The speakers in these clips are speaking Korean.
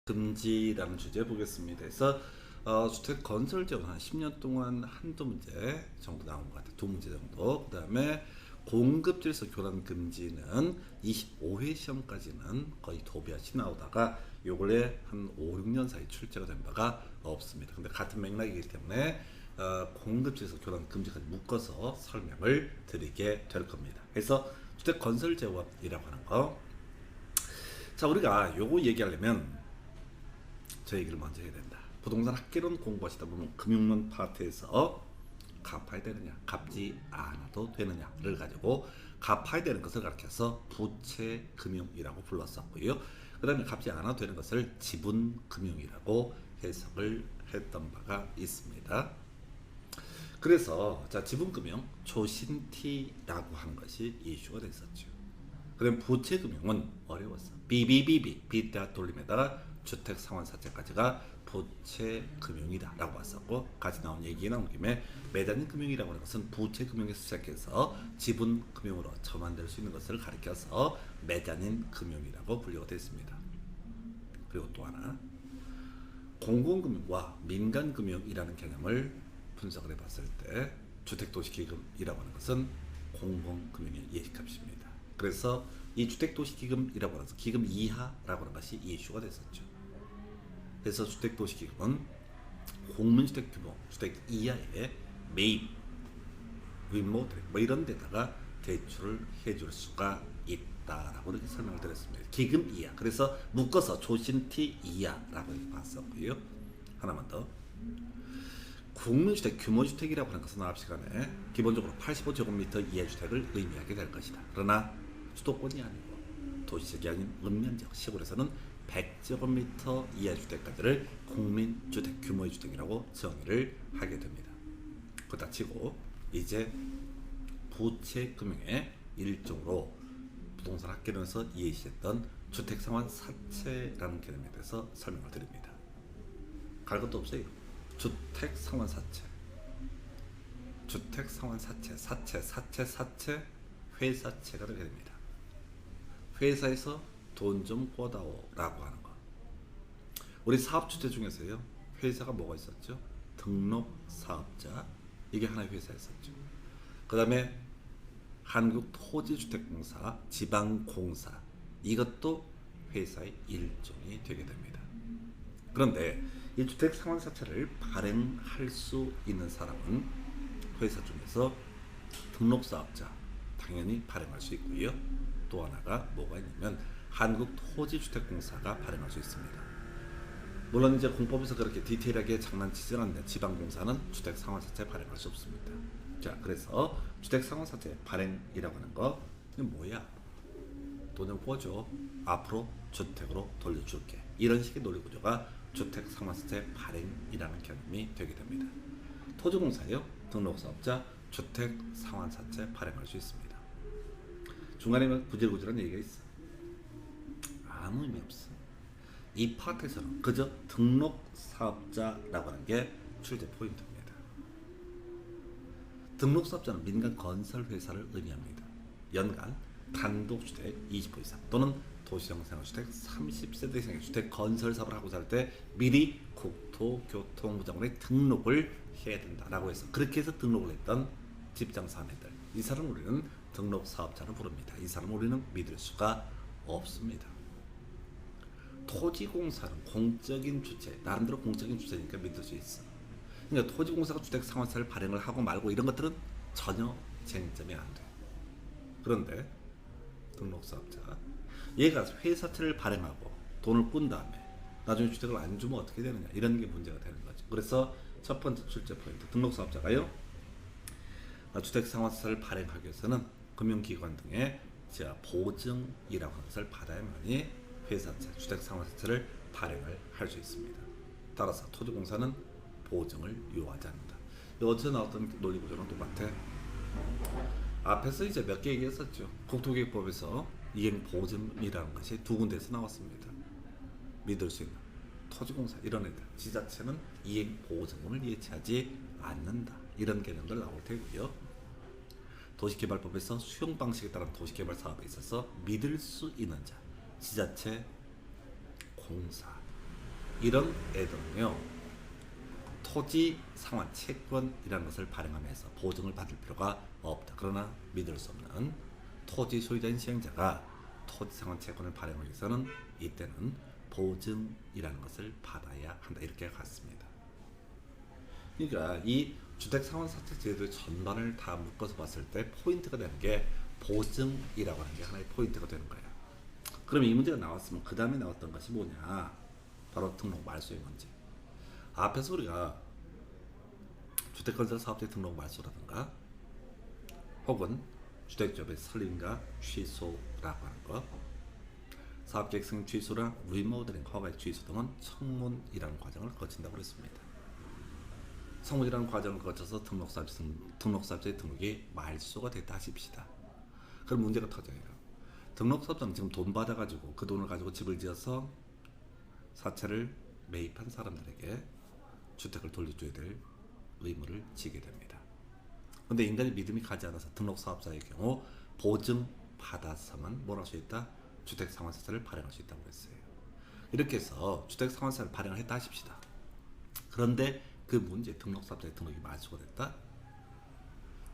금지라는 주제 보겠습니다. 그래서 주택 건설 지원 한 10년 동안 한두 문제 정도 나온 것 같아요. 두 문제 정도. 그 다음에 공급 질서 교란 금지는 25회 시험까지는 거의 도비아시 나오다가 요 근래 한 5, 6년 사이 출제가 된 바가 없습니다. 근데 같은 맥락이기 때문에 공급 질서 교란 금지까지 묶어서 설명을 드리게 될 겁니다. 그래서 주택 건설 재원이라고 하는 거. 자, 우리가 요거 얘기하려면 저 얘기를 먼저 해야 된다. 부동산 학개론 공부하시다 보면 금융론 파트에서 갚아야 되느냐, 갚지 않아도 되느냐를 가지고 갚아야 되는 것을 가르쳐서 부채금융이라고 불렀었고요. 그 다음에 갚지 않아도 되는 것을 지분금융이라고 해석을 했던 바가 있습니다. 그래서 자, 지분금융 조신티라고 하는 것이 이슈가 됐었죠. 그다음 부채금융은 어려웠어. BBBB 빚다 돌림에다가 주택상환사채까지가 부채금융이다라고 봤었고, 같이 나온 얘기 나온 김에 매장인 금융이라고 하는 것은 부채금융에서 시작해서 지분금융으로 전환될 수 있는 것을 가리켜서 매장인 금융이라고 분류가 됐습니다. 그리고 또 하나 공공금융과 민간금융이라는 개념을 분석을 해봤을 때 주택도시기금이라고 하는 것은 공공금융의 예식값입니다. 그래서 이 주택도시기금이라고 하는 기금 이하라고 하는 것이 이슈가 됐었죠. 그래서 주택도시기금은 공민주택 규모 주택 이하의 매입, 리모델 뭐 이런 데다가 대출을 해줄 수가 있다라고 이렇게 설명을 드렸습니다. 기금 이하. 그래서 묶어서 조신티 이하라고 봤었고요. 하나만 더. 국민주택 규모주택이라고 하는 것은 앞 시간에 기본적으로 85제곱미터 이하 주택을 의미하게 될 것이다. 그러나 수도권이 아니고 도시적이 아닌 읍면지역 시골에서는 100제곱미터 이하 주택까지를 국민주택 규모의 주택이라고 정의를 하게 됩니다. 그렇다 치고 이제 부채금융의 일종으로 부동산 학개론에서 이해시했던 주택상환사채라는 개념에 대해서 설명을 드립니다. 갈 것도 없어요. 주택상환사채, 주택상환사채, 사채, 회사채가 되게 됩니다. 회사에서 돈 좀 꿔다오라고 하는 거. 우리 사업주체 중에서요, 회사가 뭐가 있었죠? 등록사업자, 이게 하나의 회사였었죠. 그 다음에 한국토지주택공사, 지방공사, 이것도 회사의 일종이 되게 됩니다. 그런데 이 주택상환사채를 발행할 수 있는 사람은 회사 중에서 등록사업자 당연히 발행할 수 있고요. 또 하나가 뭐가 있냐면 한국토지주택공사가 발행할 수 있습니다. 물론 이제 공법에서 그렇게 디테일하게 장난치지는 않는데 지방공사는 주택상환사채 발행할 수 없습니다. 자, 그래서 주택상환사채 발행이라고 하는 거 이건 뭐야? 돈을 꿔줘. 앞으로 주택으로 돌려줄게. 이런 식의 논리구조가 주택상환사채 발행이라는 개념이 되게 됩니다. 토지공사요, 등록사업자, 주택상환사채 발행할 수 있습니다. 중간에 구질구질한 얘기가 있어. 아무 의미 없어. 이 파트에서는 그저 등록사업자라고 하는 게 출제 포인트입니다. 등록사업자는 민간 건설회사를 의미합니다. 연간 단독주택 20호 이상 또는 도시형 생활주택 30세대 이상의 주택 건설 사업을 하고자 할 때 미리 국토교통부장관에 등록을 해야 된다라고 해서 그렇게 해서 등록을 했던 집장사업자들, 이 사람을 우리는 등록사업자로 부릅니다. 이 사람을 우리는 믿을 수가 없습니다. 토지공사는 공적인 주체, 나름대로 공적인 주체니까 믿을 수 있어. 그러니까 토지공사가 주택상환사를 발행을 하고 말고 이런 것들은 전혀 쟁점이 안 돼. 그런데 등록사업자, 얘가 회사채를 발행하고 돈을 꾼 다음에 나중에 주택을 안 주면 어떻게 되느냐, 이런 게 문제가 되는 거죠. 그래서 첫 번째 출제 포인트, 등록사업자가요, 주택상환사를 발행하기 위해서는 금융기관 등의 보증이라고 하는 것을 받아야만이 회사채, 주택상환사채를 발행을 할 수 있습니다. 따라서 토지공사는 보증을 요하지 않는다. 어제 나왔던 논리구조는 똑같아. 앞에서 이제 몇 개 얘기했었죠. 국토기획법에서 이행보증이라는 것이 두 군데에서 나왔습니다. 믿을 수 있는 토지공사 이런 애들, 지자체는 이행보증금을 예치하지 않는다, 이런 개념들 나올 테고요. 도시개발법에서 수용 방식에 따른 도시개발 사업에 있어서 믿을 수 있는 자, 지자체, 공사, 이런 애들은요, 토지 상환 채권이라는 것을 발행하면서 보증을 받을 필요가 없다. 그러나 믿을 수 없는 토지 소유자인 시행자가 토지 상환 채권을 발행하기 위해서는 이때는 보증이라는 것을 받아야 한다. 이렇게 갔습니다. 그러니까 이 주택상환사채 제도의 전반을 다 묶어서 봤을 때 포인트가 되는 게 보증이라고 하는 게 하나의 포인트가 되는 거예요. 그럼 이 문제가 나왔으면 그 다음에 나왔던 것이 뭐냐? 바로 등록 말소의 문제. 앞에서 우리가 주택건설 사업자 등록 말소라든가 혹은 주택조합의 설립과 취소라고 하는 것, 사업계획 승인 취소랑 리모델링 허가의 취소 등은 청문이라는 과정을 거친다고 했습니다. 청문이라는 과정을 거쳐서 등록사업자의 등록이 말소가 됐다 하십시다. 그럼 문제가 터져요. 등록사업자는 지금 돈 받아가지고 그 돈을 가지고 집을 지어서 사채를 매입한 사람들에게 주택을 돌려줘야 될 의무를 지게 됩니다. 그런데 인간의 믿음이 가지 않아서 등록사업자의 경우 보증 받아서만 뭘 할 수 있다? 주택상환사채를 발행할 수 있다고 했어요. 이렇게 해서 주택상환사를 발행을 했다 하십시다. 그런데 그 문제, 등록사업자의 등록이 말소가 됐다?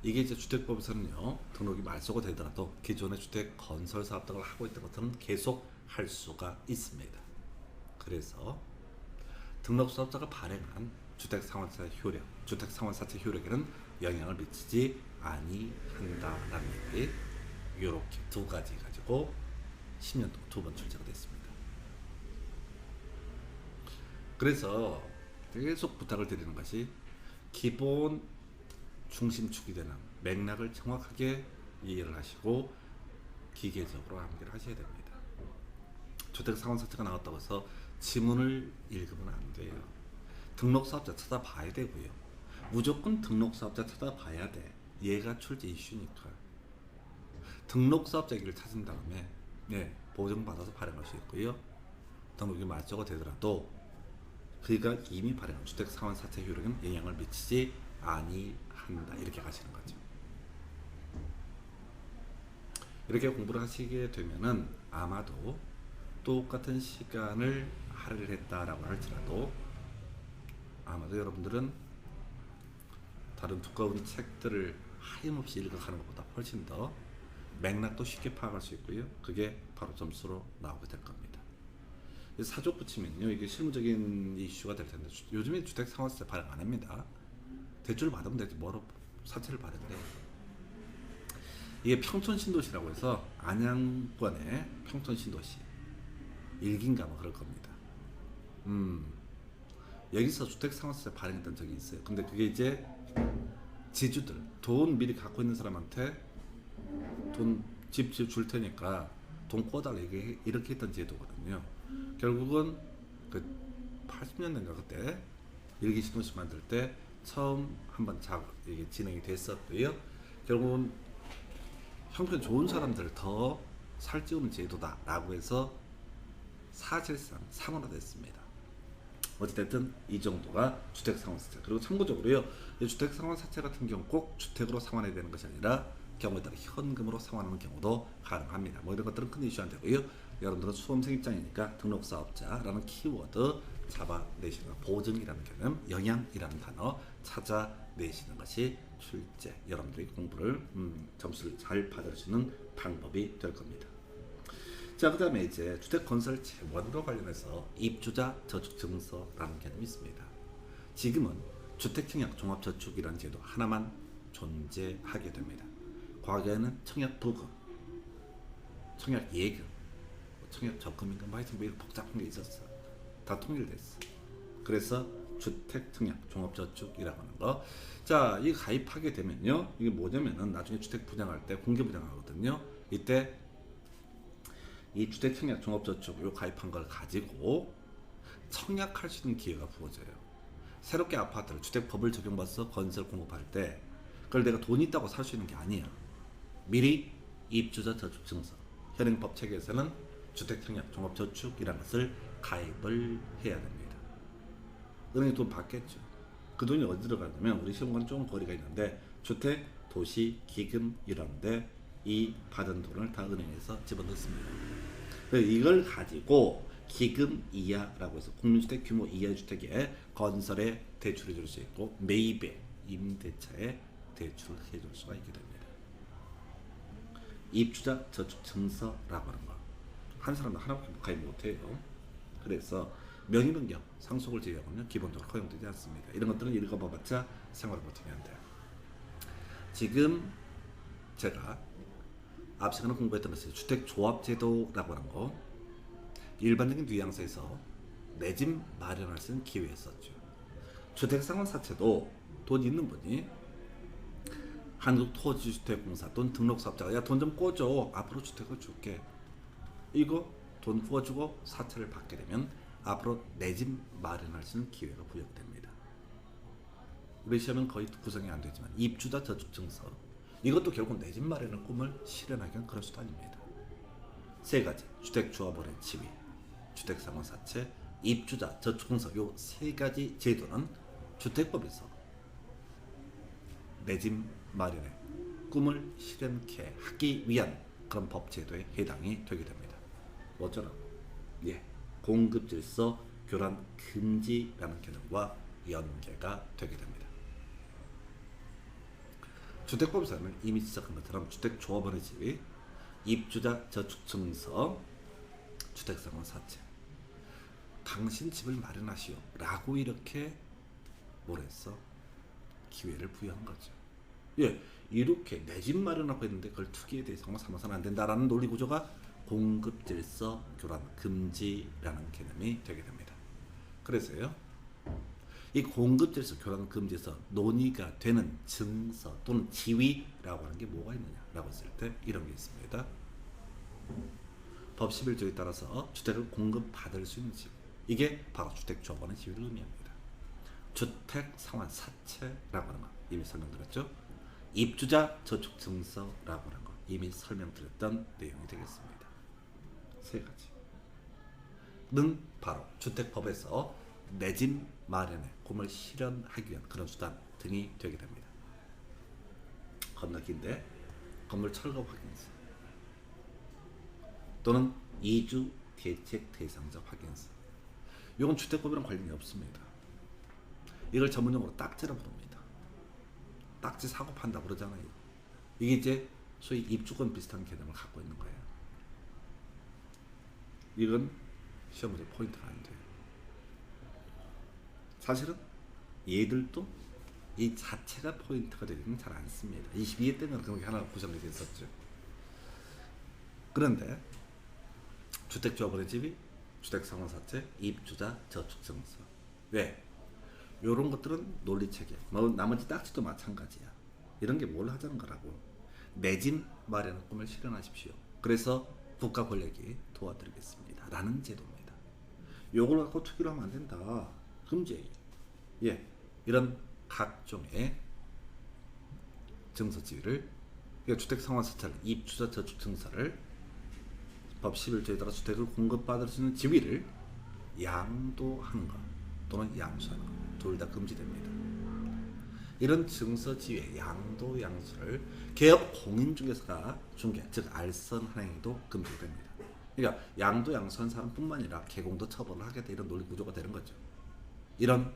이게 이제 주택법에서는요, 등록이 말소가 되더라도 기존의 주택 건설 사업 등을 하고 있던 것들은 계속 할 수가 있습니다. 그래서 등록사업자가 발행한 주택상환사채 효력, 주택상환사채 효력에는 영향을 미치지 아니한다라는 얘기, 이렇게 두 가지 가지고 10년 동안 두 번 출제가 됐습니다. 그래서 계속 부탁을 드리는 것이 기본 중심축이 되는 맥락을 정확하게 이해를 하시고 기계적으로 암기를 하셔야 됩니다. 주택상환사채가 나왔다고 해서 지문을 읽으면 안 돼요. 등록사업자 찾아봐야 되고요. 무조건 등록사업자 찾아봐야 돼. 얘가 출제 이슈니까. 등록사업자 얘기를 찾은 다음에 보증받아서 발행할 수 있고요. 등록이 말소가 되더라도 그가 이미 발행한 주택상환사채 효력은 영향을 미치지 아니한다. 이렇게 가시는 거죠. 이렇게 공부를 하시게 되면은 아마도 똑같은 시간을 할애를 했다라고 할지라도 아마도 여러분들은 다른 두꺼운 책들을 하염없이 읽어가는 것보다 훨씬 더 맥락도 쉽게 파악할 수 있고요. 그게 바로 점수로 나오게 될 겁니다. 사족 붙이면요, 이게 실무적인 이슈가 될 텐데 요즘에 주택상환사채 발행 안 합니다. 대출 받으면 되지 뭐로 사채를 받은데, 이게 평촌신도시라고 해서 안양권의 평촌신도시 일기인가 뭐 그럴 겁니다. 여기서 주택상환사채 발행했던 적이 있어요. 근데 그게 이제 지주들, 돈 미리 갖고 있는 사람한테 돈 집 줄 테니까 돈 꿔달라 이렇게 했던 제도거든요. 결국은 그 80년대인가 그때 일기 신도시 만들 때 처음 한번 이게 진행이 됐었고요. 결국은 형편 좋은 사람들 더 살찌우는 제도다라고 해서 사실상 상원화됐습니다. 어찌됐든 이 정도가 주택상환사채. 그리고 참고적으로요, 이 주택상환사채 같은 경우 꼭 주택으로 상환해야 되는 것이 아니라 경우에 따라 현금으로 상환하는 경우도 가능합니다. 뭐 이런 것들은 큰 이슈 안 되고요. 여러분들은 수험생 입장이니까 등록사업자라는 키워드 잡아내시는 것, 보증이라는 개념, 영향이라는 단어 찾아내시는 것이 출제, 여러분들이 공부를 점수를 잘 받을 수 있는 방법이 될 겁니다. 자, 그 다음에 이제 주택건설 재원으로 관련해서 입주자 저축증서라는 개념이 있습니다. 지금은 주택청약 종합저축이라는 제도 하나만 존재하게 됩니다. 과거에는 청약부금, 청약예금, 청약적금인가 뭐 하여튼 뭐 이런 복잡한 게 있었어. 다 통일됐어. 그래서 주택청약 종합저축이라고 하는 거. 자, 이 가입하게 되면요, 이게 뭐냐면은 나중에 주택 분양할 때 공개 분양하거든요. 이때 이 주택청약 종합저축 요 가입한 걸 가지고 청약할 수 있는 기회가 부어져요. 새롭게 아파트를 주택법을 적용받아서 건설 공급할 때 그걸 내가 돈 있다고 살 수 있는 게 아니야. 미리 입주자 저축증서, 현행법 체계에서는 주택청약 종합저축이라는 것을 가입을 해야 됩니다. 은행에 돈 받겠죠. 그 돈이 어디 들어가냐면 우리 시험과는 좀 거리가 있는데 주택 도시 기금 이런데 이 받은 돈을 다 은행에서 집어넣습니다. 그래서 이걸 가지고 기금 이하라고 해서 국민주택 규모 이하의 주택에 건설에 대출해 줄 수 있고 매입에 임대차에 대출을 해줄 수가 있게 됩니다. 입주자 저축 증서라고 하는 거 한 사람도 하나밖에 가입 못해요. 그래서 명의 변경, 상속을 제외하고는 기본적으로 허용되지 않습니다. 이런 것들은 읽어봐봤자 생활을 못하게 한대요. 지금 제가 앞 시간에 공부했던 것이 주택조합제도라고 하는 거 일반적인 뉘앙스에서 내 집 마련할 수 있는 기회였었죠. 주택상환사채도 돈 있는 분이 한국토지주택공사 돈 등록사업자가 야 돈 좀 꿔줘 앞으로 주택을 줄게 이거 돈 구워주고 사채를 받게 되면 앞으로 내 집 마련할 수 있는 기회가 부여됩니다. 우리 시험은 거의 구성이 안 되지만 입주자 저축증서 이것도 결국 내 집 마련의 꿈을 실현하기 위한 그런 수단입니다. 세 가지 주택조합원의 지위, 주택상환사채, 입주자 저축증서 요 세 가지 제도는 주택법에서 내 집 마련의 꿈을 실현케 하기 위한 그런 법 제도에 해당이 되게 됩니다. 어쩌라고? 예, 공급질서 교란 금지라는 개념과 연계가 되게 됩니다. 주택법에서는 이미 지적한 것처럼 주택조합원의 지위, 입주자 저축증서, 주택상환사채 당신 집을 마련하시오 라고 이렇게 뭐랬어? 기회를 부여한 거죠. 예, 이렇게 내 집 마련하고 있는데 그걸 투기에 대해서 삼아서는 안 된다라는 논리 구조가 공급질서 교란 금지라는 개념이 되게 됩니다. 그래서요, 이 공급질서 교란 금지에서 논의가 되는 증서 또는 지위라고 하는 게 뭐가 있느냐라고 했을 때 이런 게 있습니다. 법 11조에 따라서 주택을 공급받을 수 있는 지위, 이게 바로 주택조합원의 지위를 의미합니다. 주택상환사채라고 하는 거 이미 설명드렸죠. 입주자 저축증서라고 하는 거 이미 설명드렸던 내용이 되겠습니다. 세 가지는 바로 주택법에서 내 집 마련의 꿈을 실현하기 위한 그런 수단 등이 되게 됩니다. 겁나 긴데 건물 철거 확인서 또는 이주 대책 대상자 확인서 이건 주택법이랑 관련이 없습니다. 이걸 전문용어로 딱지라 부릅니다. 딱지 사고 판다 그러잖아요. 이게 이제 소위 입주권 비슷한 개념을 갖고 있는 거예요. 이건 시험 문제 포인트가 안 돼요. 사실은 얘들도 이 자체가 포인트가 되기는 잘 안 씁니다. 22회 때는 그런 게 하나 구성이 됐었죠. 그런데 주택조합원의 지위, 주택상환사채, 입주자 저축증서 왜? 이런 것들은 논리체계, 뭐 나머지 딱지도 마찬가지야. 이런 게 뭘 하자는 거라고. 내 집 마련의 꿈을 실현하십시오. 그래서 국가 권력이 도와드리겠습니다. 라는 제도입니다. 요걸 갖고 투기를 하면 안 된다. 금지예요. 예, 이런 각종의 증서 지위를 주택상환사채를 입주자 저축증서를 법 11조에 따라 주택을 공급받을 수 있는 지위를 양도하는 것 또는 양수하는 것 둘 다 금지됩니다. 이런 증서 지위의 양도 양수를 개업 공인중개사가 중개 즉 알선하는 행위도 금지됩니다. 그러니까 양도 양수한 사람뿐만 아니라 개공도 처벌을 하게 돼 이런 논리 구조가 되는 거죠. 이런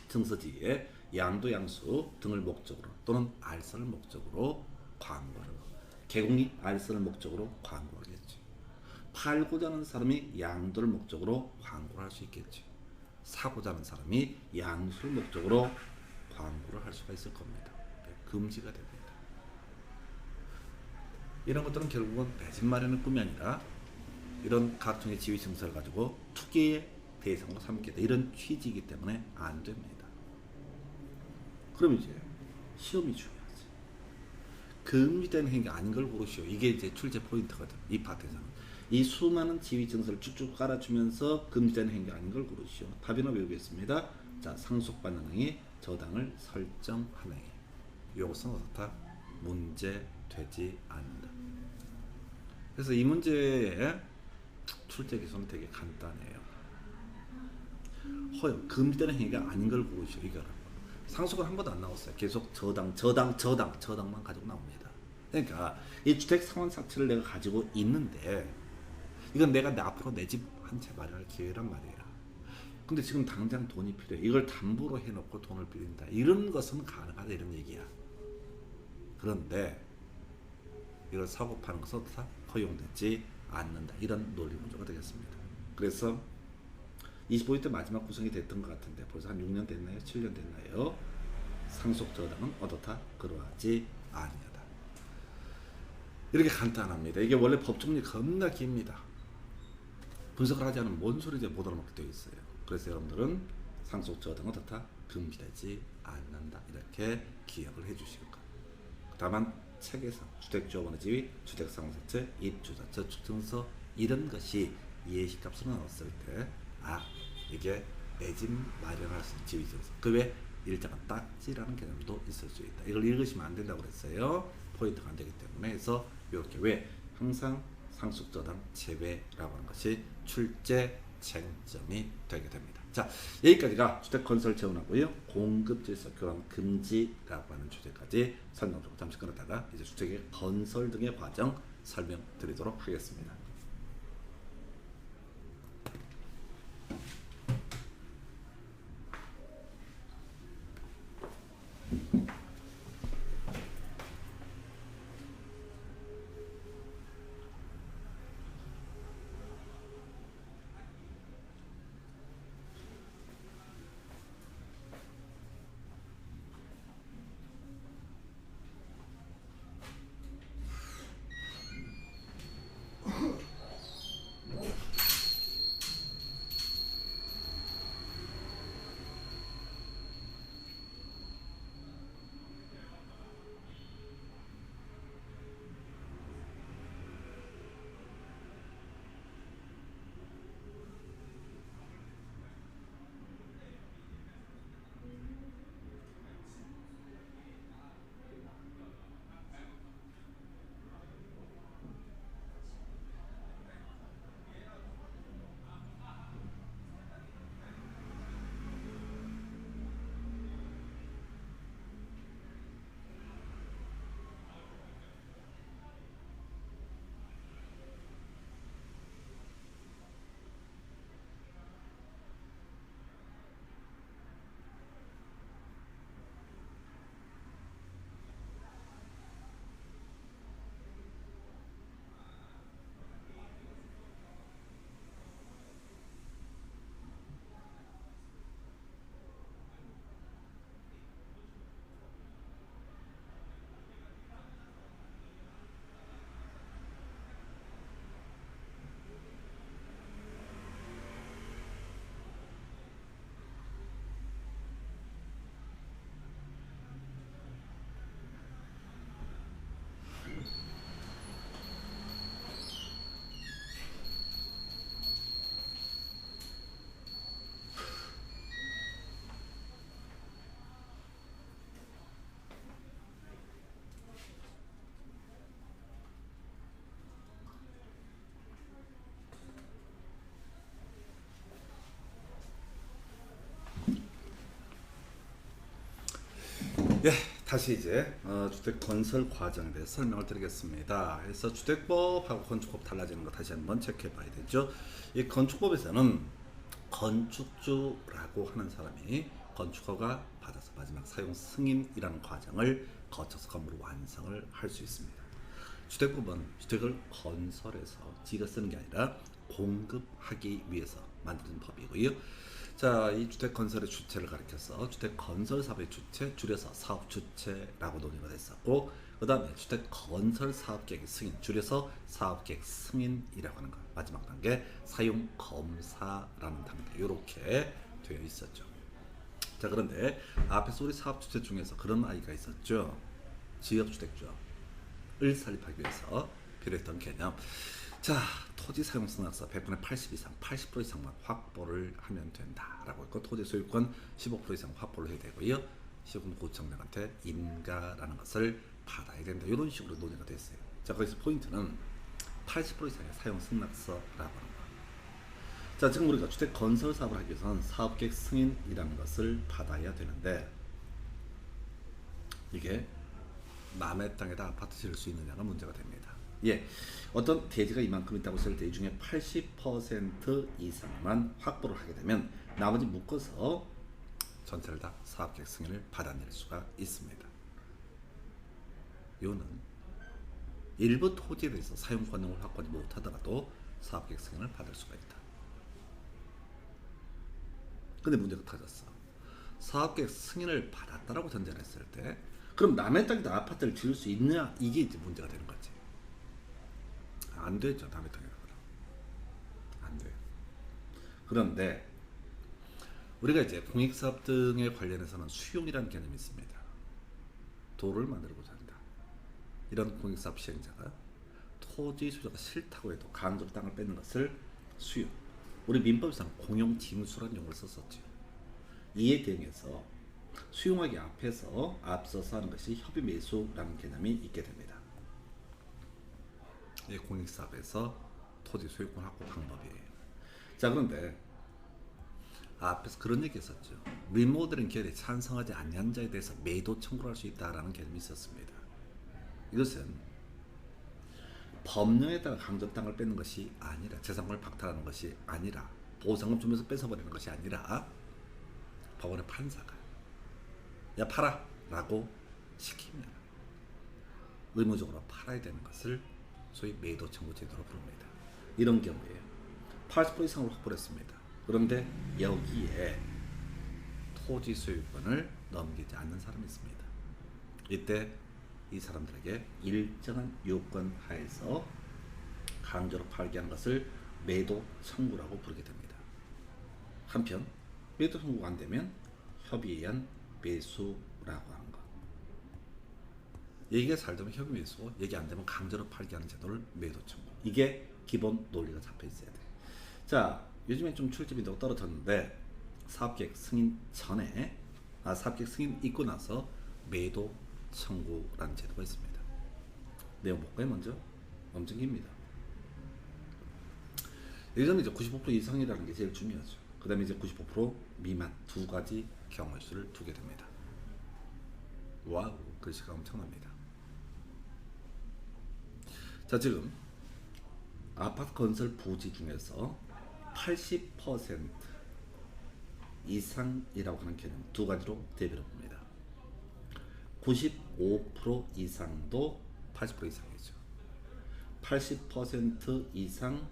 증서 지위의 양도 양수 등을 목적으로 또는 알선을 목적으로 광고를 개공이 알선을 목적으로 광고하겠죠. 팔고자 하는 사람이 양도를 목적으로 광고를 할 수 있겠죠. 사고자 하는 사람이 양수를 목적으로 광고를 할 수가 있을 겁니다. 네, 금지가 됩니다. 이런 것들은 결국은 내 집 마련의 꿈이 아니라 이런 각종의 지위 증서를 가지고 투기의 대상으로 삼겠다 이런 취지이기 때문에 안 됩니다. 그럼 이제 시험이 중요하지. 금지된 행위가 아닌 걸 고르시오. 이게 이제 출제 포인트거든. 이 파트에서는. 이 수많은 지위 증서를 쭉쭉 깔아주면서 금지된 행위가 아닌 걸 고르시오. 답이나 외우겠습니다. 자, 상속받는 행위, 저당을 설정하는 행위. 이것은 어떻다? 문제되지 않는다. 그래서 이 문제의 출제 기준은 되게 간단해요. 허용, 금지되는 행위가 아닌 걸 고르시오. 이거라고. 상속은 한 번도 안 나왔어요. 계속 저당만 가지고 나옵니다. 그러니까 이 주택 상환사채를 내가 가지고 있는데 이건 내가 앞으로 내 집 한 채 마련할 기회란 말이에요. 근데 지금 당장 돈이 필요해. 이걸 담보로 해놓고 돈을 빌린다. 이런 것은 가능하다 이런 얘기야. 그런데 이걸 사고 파는 것은 다 허용되지 않는다. 이런 논리 문제가 되겠습니다. 그래서 25일 마지막 구성이 됐던 것 같은데 벌써 한 6년 됐나요? 7년 됐나요? 상속저당은 어떻다? 그러하지 아니하다. 이렇게 간단합니다. 이게 원래 법정리 겁나 깁니다. 분석을 하지 않으면 뭔 소리인지 못 알아먹게 되어 있어요. 그래서 여러분들은 상속저당은 어떻다? 금지되지 않는다. 이렇게 기억을 해주시고 다만 책에서 주택조합원의 지위, 주택상세채, 입주자, 저축증서 이런 것이 예시값으로 나왔을 때 이게 내 집 마련할 수 있는 지위증서 그 외에 일정한 딱지라는 개념도 있을 수 있다. 이걸 읽으시면 안 된다고 그랬어요. 포인트가 안 되기 때문에. 그래서 이렇게 왜 항상 상속저당 제외라고 하는 것이 출제 쟁점이 되게 됩니다. 자, 여기까지가 주택건설 재원하고요. 공급질서 교환 금지라고 하는 주제까지 설명드리고 잠시 끊었다가 이제 주택의 건설 등의 과정 설명드리도록 하겠습니다. 예, 다시 이제 주택 건설 과정에 대해서 설명을 드리겠습니다. 그래서 주택법하고 건축법 달라지는 거 다시 한번 체크해 봐야 되죠. 이 건축법에서는 건축주라고 하는 사람이 건축허가 받아서 마지막 사용 승인이라는 과정을 거쳐서 건물을 완성을 할 수 있습니다. 주택법은 주택을 건설해서 지가 쓰는 게 아니라 공급하기 위해서 만드는 법이고요. 자, 이 주택 건설의 주체를 가리켜서 주택 건설 사업의 주체, 줄여서 사업 주체라고 논의가 됐었고, 그 다음에 주택 건설 사업 계획 승인, 줄여서 사업 계획 승인이라고 하는 것. 마지막 단계 사용 검사라는 단계. 이렇게 되어 있었죠. 자, 그런데 앞에서 우리 사업 주체 중에서 그런 아이가 있었죠. 지역 주택주을 설립하기 위해서 필요했던 개념. 자, 토지 사용 승낙서 100분의 80 이상, 80% 이상만 확보를 하면 된다라고 했고, 토지 소유권 15% 이상 확보를 해야 되고요. 시군구청장한테 인가라는 것을 받아야 된다. 이런 식으로 논의가 됐어요. 자, 거기서 포인트는 80% 이상의 사용 승낙서라고 하는 거. 자, 지금 우리가 주택 건설 사업을 하기 위해서는 사업계획 승인이라는 것을 받아야 되는데, 이게 남의 땅에다 아파트 지을 수 있느냐가 문제가 됩니다. 예, 어떤 대지가 이만큼 있다고 했을 때 이 중에 80% 이상만 확보를 하게 되면 나머지 묶어서 전체를 다 사업계획 승인을 받아낼 수가 있습니다. 이거는 일부 토지에 대해서 사용 권역을 확보하지 못하더라도 사업계획 승인을 받을 수가 있다. 근데 문제가 터졌어. 사업계획 승인을 받았다라고 전제를 했을 때 그럼 남의 땅에다 아파트를 지을 수 있느냐, 이게 이제 문제가 되는 거지. 안 되죠. 남의 땅에다가 안 돼요. 그런데 우리가 이제 공익사업 등에 관련해서는 수용이라는 개념이 있습니다. 도를 만들고자 한다. 이런 공익사업 시행자가 토지 소유자가 싫다고 해도 강제로 땅을 뺏는 것을 수용, 우리 민법상 공용징수라는 용어를 썼었죠. 이에 대응해서 수용하기 앞서서 하는 것이 협의 매수라는 개념이 있게 됩니다. 이 공익사업에서 토지 소유권 확보 방법이에요. 자, 그런데 앞에서 그런 얘기 했었죠. 리모델링 계획에 찬성하지 않는 자에 대해서 매도 청구를 할 수 있다라는 개념이 있었습니다. 이것은 법령에 따라 강제로 땅을 뺏는 것이 아니라, 재산권을 박탈하는 것이 아니라, 보상금 주면서 뺏어버리는 것이 아니라 법원의 판사가 야 팔아 라고 시키면 의무적으로 팔아야 되는 것을 소위 매도 청구 제도로 부릅니다. 이런 경우에 80% 이상을 확보를 했습니다. 그런데 여기에 토지 소유권을 넘기지 않는 사람이 있습니다. 이때 이 사람들에게 일정한 요건 하에서 강제로 팔게 하는 것을 매도 청구라고 부르게 됩니다. 한편 매도 청구가 안 되면 협의에 의한 매수라고 하는 것. 얘기가 잘 되면 협의 매수고, 얘기 안 되면 강제로 팔게 하는 제도를 매도 청구. 이게 기본 논리가 잡혀 있어야 돼. 자, 요즘에 좀 출제비도 떨어졌는데 사업계획 승인 전에, 사업계획 승인 있고 나서 매도 청구라는 제도가 있습니다. 내용 볼까요? 먼저 엄청 깁니다. 예전에 이제 95% 이상이라는 게 제일 중요하죠. 그 다음에 이제 95% 미만, 두 가지 경우의 수를 두게 됩니다. 와우, 글씨가 엄청납니다. 자, 지금 아파트 건설 부지 중에서 80% 이상이라고 하는 개념 두 가지로 대비를 봅니다. 95% 이상도 80% 이상이죠. 80% 이상,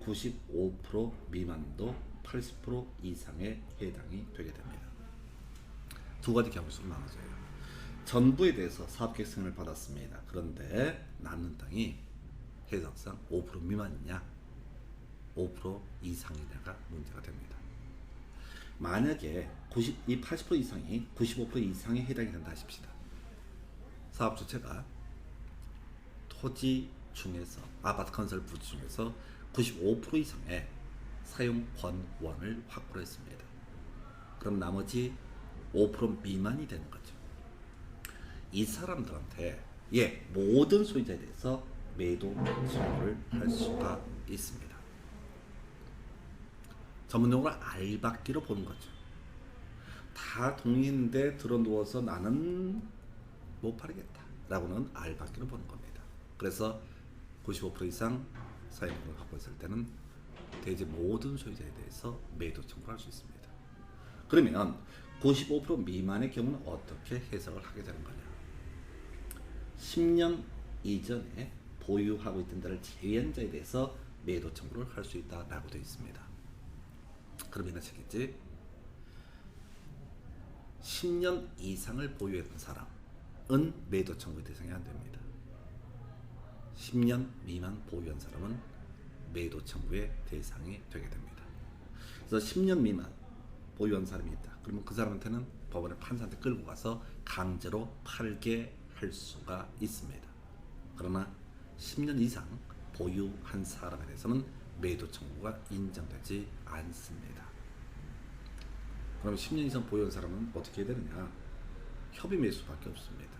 95% 미만도 80% 이상에 해당이 되게 됩니다. 두 가지 경우수로 나눠져요. 전부에 대해서 사업계획 승인을 받았습니다. 그런데 남는 땅이 해석상 5% 미만이냐 5% 이상이냐가 문제가 됩니다. 만약에 이 80% 이상이 95% 이상에 해당이 된다 하십시다. 사업 주체가 토지 중에서, 아파트 건설 부지 중에서 95% 이상의 사용 권원을 확보를 했습니다. 그럼 나머지 5% 미만이 되는 거죠. 이 사람들한테 모든 소유자에 대해서 매도 청구를 할 수가 있습니다. 전문용어로 알박기로 보는 거죠. 다 동의인데 들어누워서 나는 못 팔겠다 라고는 알박기로 보는 겁니다. 그래서 95% 이상 사용권을 확보했을 때는 대지 모든 소유자에 대해서 매도 청구를 할 수 있습니다. 그러면 95% 미만의 경우는 어떻게 해석을 하게 되는 거냐? 10년 이전에 보유하고 있던 데를 제외한 자에 대해서 매도 청구를 할 수 있다라고 되어 있습니다. 그러면 아시겠지? 10년 이상을 보유했던 사람은 매도 청구의 대상이 안 됩니다. 10년 미만 보유한 사람은 매도 청구의 대상이 되게 됩니다. 그래서 10년 미만 보유한 사람이 있다. 그러면 그 사람한테는 법원의 판사한테 끌고 가서 강제로 팔게 할 수가 있습니다. 그러나 10년 이상 보유한 사람에 대해서는 매도 청구가 인정되지 않습니다. 그럼 10년 이상 보유한 사람은 어떻게 해야 되느냐? 협의 매수밖에 없습니다.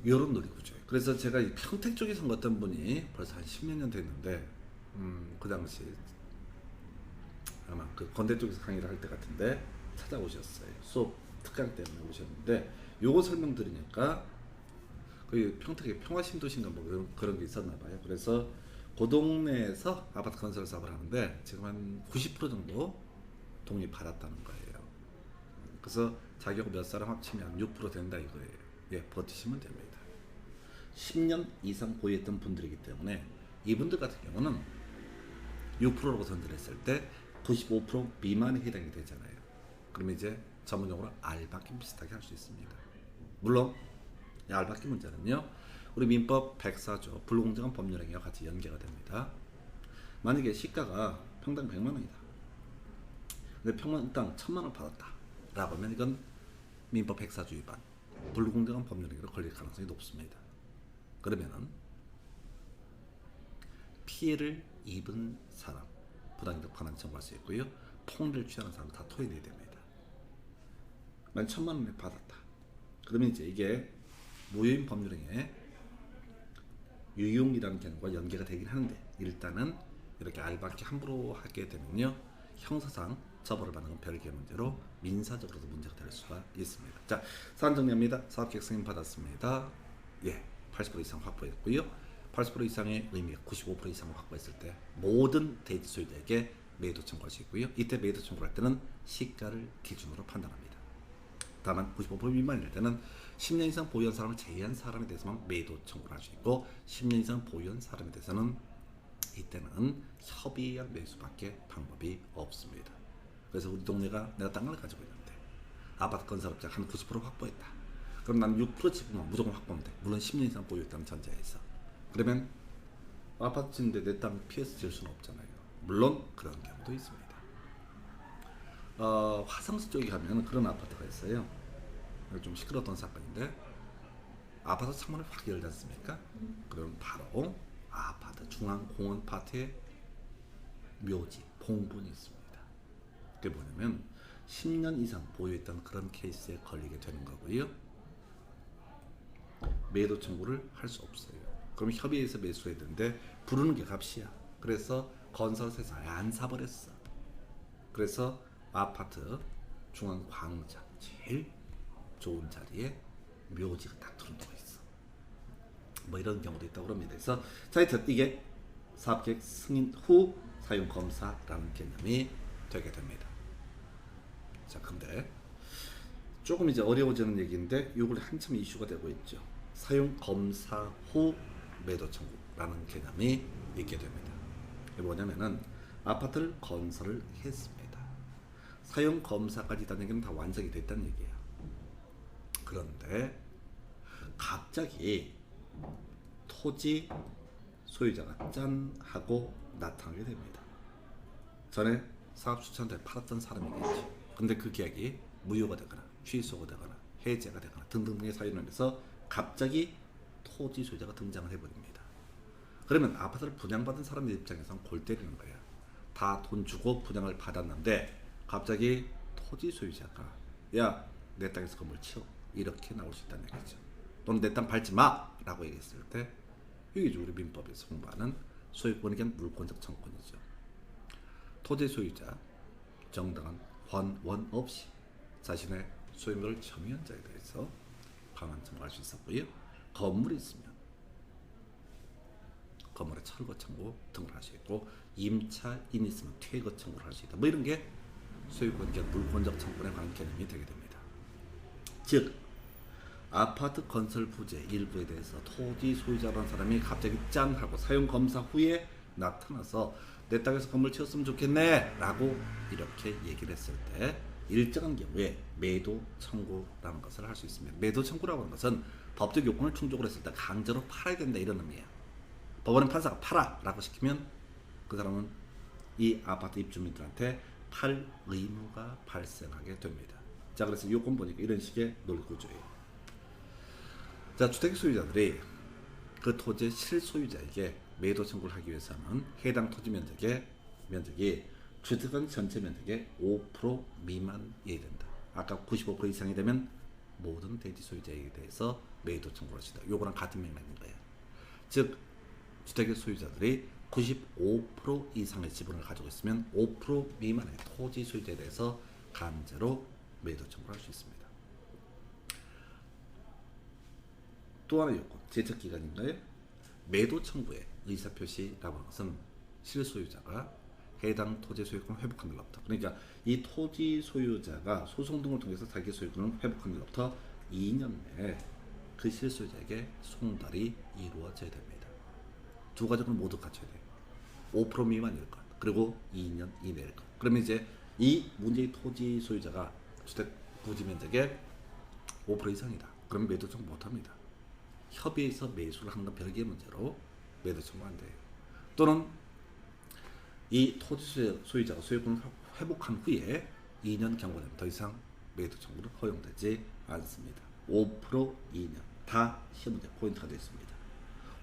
이런 논리구조예요. 그래서 제가 이 평택 쪽에 선거했던 분이 벌써 한 10몇 년 됐는데, 그 당시 아마 그 건대 쪽에서 강의를 할 때 같은데 찾아오셨어요. 수업 특강 때문에 오셨는데 요거 설명드리니까 그 평택에 평화신도시인가 뭐 그런 게 있었나 봐요. 그래서 그 동네에서 아파트 건설 사업을 하는데 지금 한 90% 정도 동이 받았다는 거예요. 그래서 자기하고 몇 사람 합치면 6% 된다 이거예요. 예, 버티시면 됩니다. 10년 이상 보유했던 분들이기 때문에 이분들 같은 경우는 6%라고 전제했을 때 95% 미만에 해당이 되잖아요. 그러면 이제 전문용어로 알박기 비슷하게 할 수 있습니다. 물론 이 알박기 문제는요, 우리 민법 104조 불공정한 법률행위와 같이 연계가 됩니다. 만약에 시가가 평당 100만 원이다. 근데 평당 1000만 원 받았다 라고 하면 이건 민법 104조 위반 불공정한 법률행위로 걸릴 가능성이 높습니다. 그러면은 피해를 입은 사람 부당이득 반환 청구할 수 있고요, 폭리를 취하는 사람 다 토해내야 됩니다. 만 1000만 원에 받았다. 그러면 이제 이게 무효인 법률행위에 유용이라는 개념과 연계가 되긴 하는데, 일단은 이렇게 알박기 함부로 하게 되면요, 형사상 처벌을 받는 건 별개의 문제로 민사적으로도 문제가 될 수가 있습니다. 자, 사안 정리합니다. 사업계획 승인 받았습니다. 예, 80% 이상 확보했고요. 80% 이상의 의미가 95% 이상을 확보했을 때 모든 대지 소유자에게 매도 청구할 수 있고요. 이때 매도 청구를 할 때는 시가를 기준으로 판단합니다. 다만 95% 미만일 때는 10년 이상 보유한 사람을 제외한 사람에 대해서만 매도 청구를 할 수 있고, 10년 이상 보유한 사람에 대해서는 이때는 협의한 매수밖에 방법이 없습니다. 그래서 우리 동네가 내가 땅을 가지고 있는데 아파트 건설업자가 한 90% 확보했다. 그럼 나는 6% 지분만 무조건 확보하면 돼. 물론 10년 이상 보유했다는 전제에서. 그러면 아파트 짓는데 내 땅 PS 질 수는 없잖아요. 물론 그런 경우도 있습니다. 화성시 쪽에 가면 그런 아파트가 있어요. 좀 시끄러웠던 사건인데, 아파트 창문을 확 열지 않습니까? 그러면 바로 아파트 중앙공원 파트에 묘지, 봉분이 있습니다. 그게 뭐냐면 10년 이상 보유했던 그런 케이스에 걸리게 되는 거고요. 매도 청구를 할 수 없어요. 그럼 협의해서 매수해야 되는데 부르는 게 값이야. 그래서 건설사에서 안 사버렸어. 그래서 아파트 중앙광장 제일 좋은 자리에 묘지가 딱 들어누워 있어. 뭐 이런 경우도 있다고 합니다. 그래서 자, 하여튼 이게 사업계획 승인 후 사용검사라는 개념이 되게 됩니다. 자, 근데 조금 이제 어려워지는 얘기인데 이걸 한참 이슈가 되고 있죠. 사용검사 후 매도 청구라는 개념이 있게 됩니다. 이게 뭐냐면은 아파트를 건설을 했습니다. 사용검사까지 있다는 얘기는 다 완성이 됐다는 얘기예요. 그런데 갑자기 토지 소유자가 짠 하고 나타나게 됩니다. 전에 사업 추천대 팔았던 사람이겠지. 근데 그 계약이 무효가 되거나 취소가 되거나 해제가 되거나 등등등의 사유로 인해서 갑자기 토지 소유자가 등장을 해버립니다. 그러면 아파트를 분양받은 사람의 입장에서는 골 때리는 거예요. 다 돈 주고 분양을 받았는데 갑자기 토지 소유자가 야, 내 땅에서 건물 치워, 이렇게 나올 수 있다는 얘기죠. 또는 내 땅 밟지 마 라고 얘기했을 때, 이게 우리 민법에서 홍보하는 소유권에 대한 물권적 청구권이죠. 토지 소유자 정당한 환원 없이 자신의 소유물을 점유한 자에 대해서 반환 청구할 수 있었고요. 건물이 있으면 건물의 철거 청구 등을 할 수 있고, 임차인이 있으면 퇴거 청구를 할 수 있다. 뭐 이런 게 소유권에 대한 물권적 청구권에 관한 개념이 되게 됩니다. 즉 아파트 건설 부재 일부에 대해서 토지 소유자라는 사람이 갑자기 짠 하고 사용검사 후에 나타나서 내 땅에서 건물 지었으면 좋겠네 라고 이렇게 얘기를 했을 때 일정한 경우에 매도 청구라는 것을 할 수 있습니다. 매도 청구라고 하는 것은 법적 요건을 충족을 했을 때 강제로 팔아야 된다 이런 의미예요. 법원은 판사가 팔아 라고 시키면 그 사람은 이 아파트 입주민들한테 팔 의무가 발생하게 됩니다. 자, 그래서 요건 보니까 이런 식의 논리 구조예요. 자, 주택 소유자들이 그 토지의 실소유자에게 매도 청구를 하기 위해서는 해당 토지 면적이 주택은 전체 면적의 5% 미만이어야 된다. 아까 95% 이상이 되면 모든 대지 소유자에 대해서 매도 청구를 할 수 있다. 요거랑 같은 맥락인 거예요. 즉 주택의 소유자들이 95% 이상의 지분을 가지고 있으면 5% 미만의 토지 소유자에 대해서 강제로 매도 청구를 할 수 있습니다. 또 하나의 요건, 제척 기간인가요? 매도 청구의 의사표시라고 하는 것은 실소유자가 해당 토지 소유권을 회복한 날로부터, 그러니까 이 토지 소유자가 소송 등을 통해서 자기 소유권을 회복한 날로부터 2년 내에 그 실소유자에게 송달이 이루어져야 됩니다. 두 가지는 모두 갖춰야 돼요. 5% 미만일 것, 그리고 2년 이내일 것. 그러면 이제 이 문제의 토지 소유자가 주택 부지 면적의 5% 이상이다. 그러면 매도 청구 못합니다. 협의해서 매수를 한 건 별개의 문제로 매도 청구 안 돼요. 또는 이 토지 소유자가 소유권을 회복한 후에 2년 경과되면 더 이상 매도 청구는 허용되지 않습니다. 5% 2년 다 시험 문제 포인트가 되어 있습니다.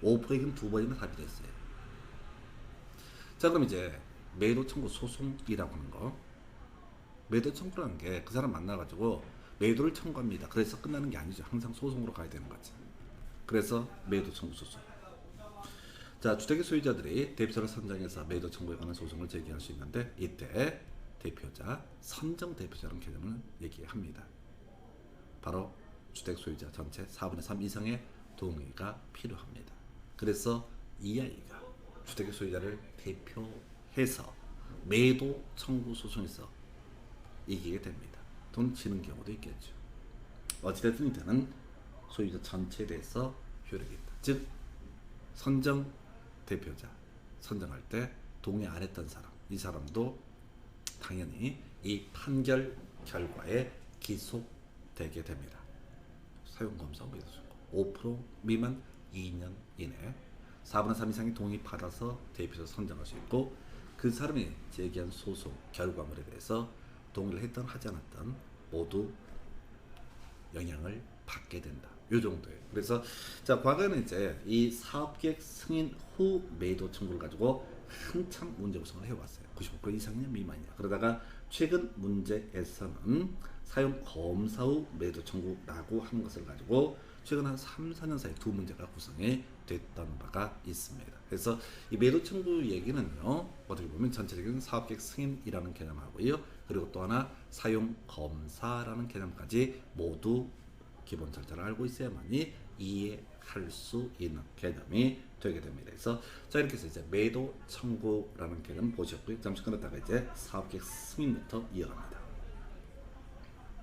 5%이긴 두 번이나 답이 됐어요. 자, 그럼 이제 매도 청구 소송이라고 하는 거, 매도 청구라는 게 그 사람 만나가지고 매도를 청구합니다. 그래서 끝나는 게 아니죠. 항상 소송으로 가야 되는 거지. 그래서 매도 청구 소송. 자, 주택의 소유자들이 대표자를 선정해서 매도 청구에 관한 소송을 제기할 수 있는데, 이때 대표자, 선정 대표자라는 개념을 얘기합니다. 바로 주택 소유자 전체 4분의 3 이상의 동의가 필요합니다. 그래서 이 아이가 주택의 소유자를 대표해서 매도 청구 소송에서 이기게 됩니다. 돈 지는 경우도 있겠죠. 어찌됐든 이때는 소유자 전체에 대해서 효력이 있다. 즉 선정 대표자 선정할 때 동의 안 했던 사람, 이 사람도 당연히 이 판결 결과에 기속되게 됩니다. 사용검사 5% 미만 2년 이내 4분의 3 이상의 동의 받아서 대표자 선정할 수 있고, 그 사람이 제기한 소송 결과물에 대해서 동의를 했던 하지 않았던 모두 영향을 받게 된다. 요 정도예요. 그래서 자, 과거에는 이제 이 사업계획 승인 후 매도 청구를 가지고 한참 문제 구성을 해왔어요. 95% 이상이냐 미만이냐. 그러다가 최근 문제에서는 사용 검사 후 매도 청구라고 하는 것을 가지고 최근 한 3, 4년 사이 두 문제가 구성이 됐던 바가 있습니다. 그래서 이 매도 청구 얘기는요, 어떻게 보면 전체적인 사업계획 승인이라는 개념하고요, 그리고 또 하나 사용 검사라는 개념까지 모두 기본 절차를 알고 있어야만이 이해할 수 있는 개념이 되게 됩니다. 그래서 자, 이렇게 해서 이제 매도 청구라는 개념 보셨고요. 잠시 끊었다가 이제 사업계획 승인부터 이어갑니다.